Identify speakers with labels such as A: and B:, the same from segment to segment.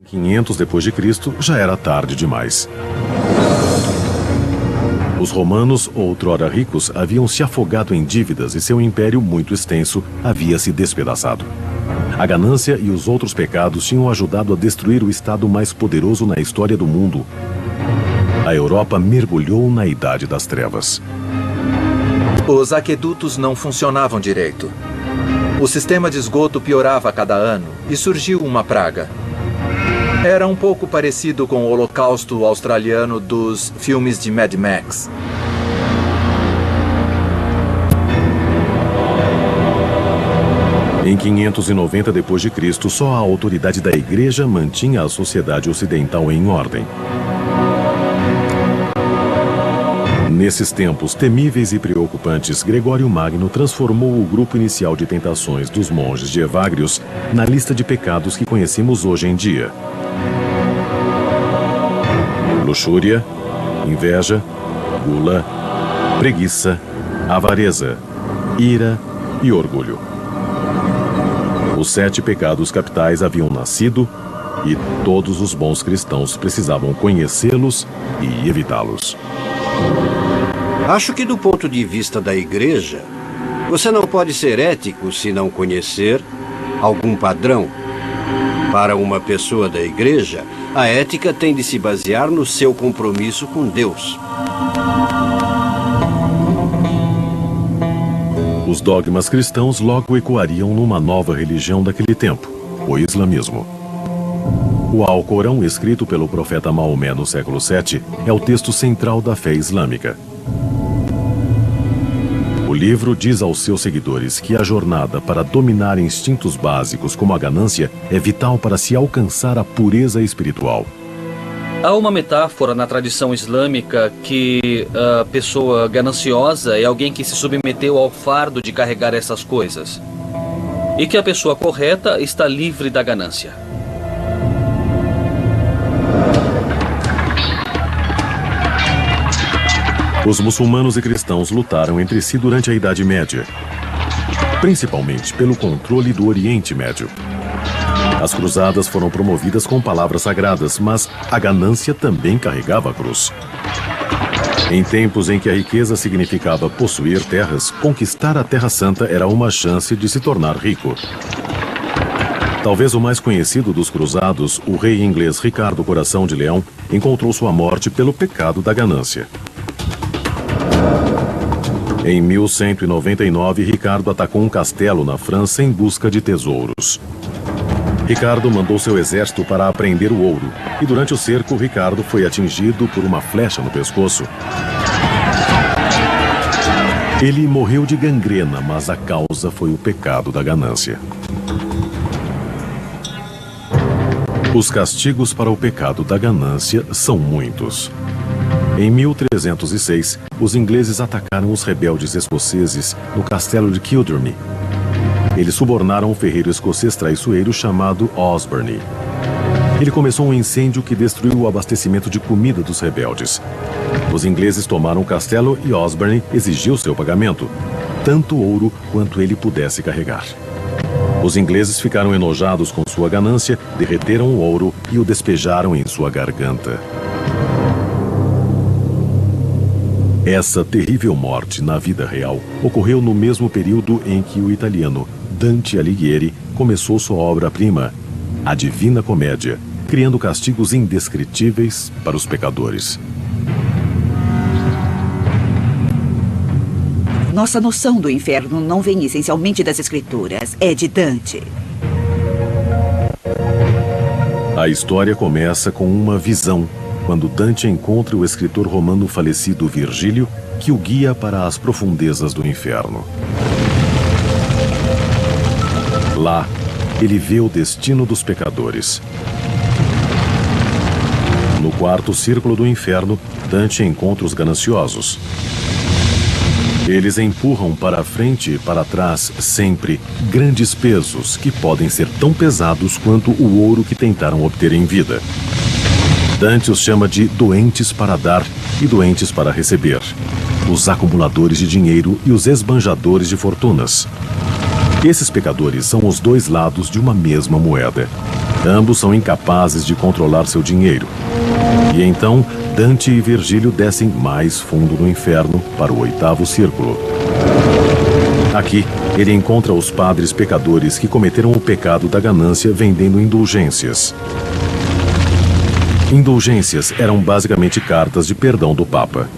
A: 500 depois de Cristo já era tarde demais. Os romanos, outrora ricos, haviam se afogado em dívidas e seu império, muito extenso, havia se despedaçado. A ganância e os outros pecados tinham ajudado a destruir o estado mais poderoso na história do mundo. A Europa mergulhou na Idade das Trevas.
B: Os aquedutos não funcionavam direito. O sistema de esgoto piorava a cada ano e surgiu uma praga. Era um pouco parecido com o Holocausto australiano dos filmes de Mad Max. Em 590 depois de Cristo, só a autoridade da Igreja mantinha a sociedade ocidental em ordem. Nesses tempos temíveis e preocupantes, Gregório Magno transformou o grupo inicial de tentações dos monges de Evagrius na lista de pecados que conhecemos hoje em dia: luxúria, inveja, gula, preguiça, avareza, ira e orgulho. Os 7 pecados capitais haviam nascido e todos os bons cristãos precisavam conhecê-los e evitá-los.
C: Acho que do ponto de vista da Igreja, você não pode ser ético se não conhecer algum padrão. Para uma pessoa da Igreja, a ética tem de se basear no seu compromisso com Deus.
A: Os dogmas cristãos logo ecoariam numa nova religião daquele tempo, o islamismo. O Alcorão, escrito pelo profeta Maomé no século VII, é o texto central da fé islâmica. O livro diz aos seus seguidores que a jornada para dominar instintos básicos como a ganância é vital para se alcançar a pureza espiritual.
D: Há uma metáfora na tradição islâmica que a pessoa gananciosa é alguém que se submeteu ao fardo de carregar essas coisas. E que a pessoa correta está livre da ganância.
A: Os muçulmanos e cristãos lutaram entre si durante a Idade Média, principalmente pelo controle do Oriente Médio. As cruzadas foram promovidas com palavras sagradas, mas a ganância também carregava a cruz. Em tempos em que a riqueza significava possuir terras, conquistar a Terra Santa era uma chance de se tornar rico. Talvez o mais conhecido dos cruzados, o rei inglês Ricardo Coração de Leão, encontrou sua morte pelo pecado da ganância. Em 1199, Ricardo atacou um castelo na França em busca de tesouros. Ricardo mandou seu exército para apreender o ouro, e durante o cerco, Ricardo foi atingido por uma flecha no pescoço. Ele morreu de gangrena, mas a causa foi o pecado da ganância. Os castigos para o pecado da ganância são muitos. Em 1306, os ingleses atacaram os rebeldes escoceses no castelo de Kildrummy. Eles subornaram um ferreiro escocês traiçoeiro chamado Osborne. Ele começou um incêndio que destruiu o abastecimento de comida dos rebeldes. Os ingleses tomaram o castelo e Osborne exigiu seu pagamento, tanto ouro quanto ele pudesse carregar. Os ingleses ficaram enojados com sua ganância, derreteram o ouro e o despejaram em sua garganta. Essa terrível morte na vida real ocorreu no mesmo período em que o italiano Dante Alighieri começou sua obra-prima, A Divina Comédia, criando castigos indescritíveis para os pecadores.
E: Nossa noção do inferno não vem essencialmente das escrituras, é de Dante.
A: A história começa com uma visão, quando Dante encontra o escritor romano falecido Virgílio, que o guia para as profundezas do inferno. Lá, ele vê o destino dos pecadores. No quarto círculo do inferno, Dante encontra os gananciosos. Eles empurram para a frente e para trás, sempre, grandes pesos que podem ser tão pesados quanto o ouro que tentaram obter em vida. Dante os chama de doentes para dar e doentes para receber, os acumuladores de dinheiro e os esbanjadores de fortunas. Esses pecadores são os dois lados de uma mesma moeda. Ambos são incapazes de controlar seu dinheiro. E então, Dante e Virgílio descem mais fundo no inferno para o 8º círculo. Aqui, ele encontra os padres pecadores que cometeram o pecado da ganância vendendo indulgências. Indulgências eram basicamente cartas de perdão do Papa.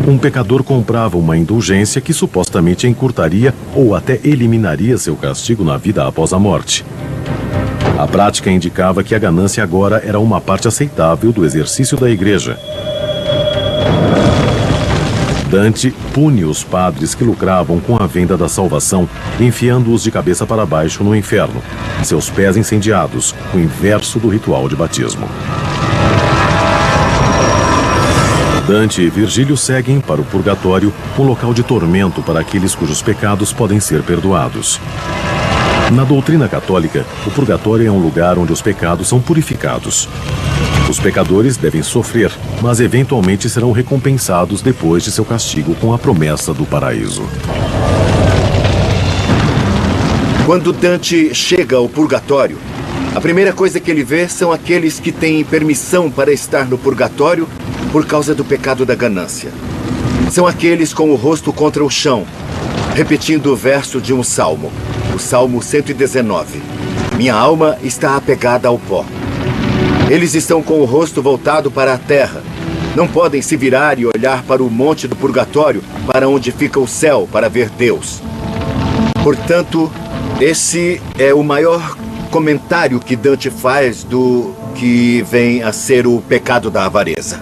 A: Um pecador comprava uma indulgência que supostamente encurtaria ou até eliminaria seu castigo na vida após a morte. A prática indicava que a ganância agora era uma parte aceitável do exercício da igreja. Dante pune os padres que lucravam com a venda da salvação, enfiando-os de cabeça para baixo no inferno, seus pés incendiados, o inverso do ritual de batismo. Dante e Virgílio seguem para o purgatório, um local de tormento para aqueles cujos pecados podem ser perdoados. Na doutrina católica, o purgatório é um lugar onde os pecados são purificados. Os pecadores devem sofrer, mas eventualmente serão recompensados depois de seu castigo com a promessa do paraíso.
F: Quando Dante chega ao purgatório, a primeira coisa que ele vê são aqueles que têm permissão para estar no purgatório por causa do pecado da ganância. São aqueles com o rosto contra o chão, repetindo o verso de um salmo, o Salmo 119. Minha alma está apegada ao pó. Eles estão com o rosto voltado para a terra. Não podem se virar e olhar para o monte do purgatório, para onde fica o céu, para ver Deus. Portanto, esse é o maior comentário que Dante faz do que vem a ser o pecado da avareza.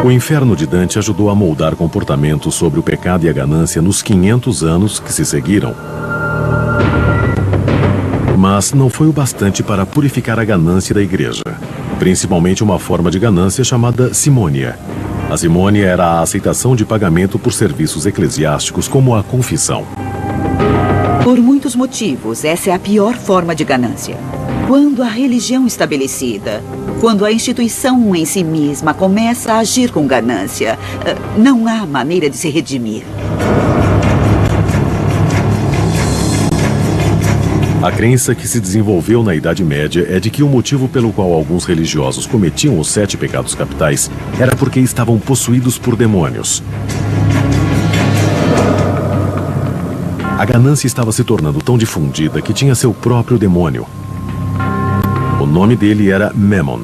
A: O inferno de Dante ajudou a moldar comportamentos sobre o pecado e a ganância nos 500 anos que se seguiram. Mas não foi o bastante para purificar a ganância da igreja, principalmente uma forma de ganância chamada simônia. A simônia era a aceitação de pagamento por serviços eclesiásticos, como a confissão.
E: Por muitos motivos, essa é a pior forma de ganância. Quando a religião estabelecida, quando a instituição em si mesma começa a agir com ganância, não há maneira de se redimir.
A: A crença que se desenvolveu na Idade Média é de que o motivo pelo qual alguns religiosos cometiam os 7 pecados capitais era porque estavam possuídos por demônios. A ganância estava se tornando tão difundida que tinha seu próprio demônio. O nome dele era Memnon.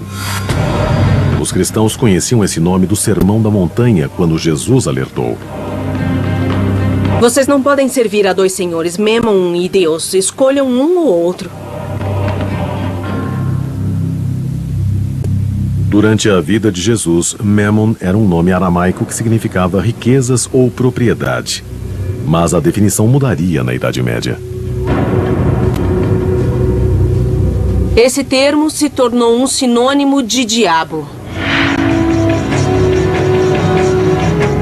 A: Os cristãos conheciam esse nome do Sermão da Montanha, quando Jesus alertou:
G: vocês não podem servir a 2 senhores, Memnon e Deus. Escolham um ou outro.
A: Durante a vida de Jesus, Memnon era um nome aramaico que significava riquezas ou propriedade. Mas a definição mudaria na Idade Média.
G: Esse termo se tornou um sinônimo de diabo.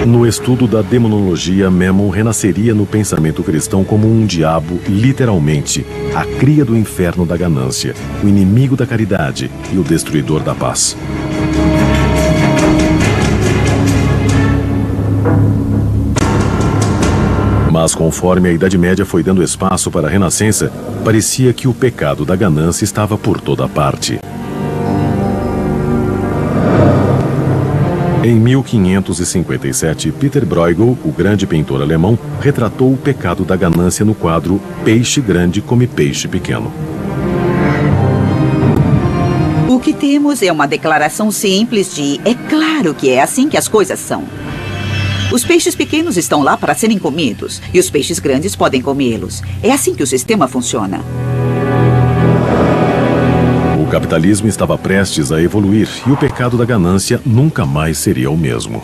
A: No estudo da demonologia, Memnon renasceria no pensamento cristão como um diabo, literalmente, a cria do inferno da ganância, o inimigo da caridade e o destruidor da paz. Mas conforme a Idade Média foi dando espaço para a Renascença, parecia que o pecado da ganância estava por toda parte. Em 1557, Peter Bruegel, o grande pintor alemão, retratou o pecado da ganância no quadro Peixe Grande Come Peixe Pequeno.
E: O que temos é uma declaração simples de é claro que é assim que as coisas são. Os peixes pequenos estão lá para serem comidos e os peixes grandes podem comê-los. É assim que o sistema funciona.
A: O capitalismo estava prestes a evoluir e o pecado da ganância nunca mais seria o mesmo.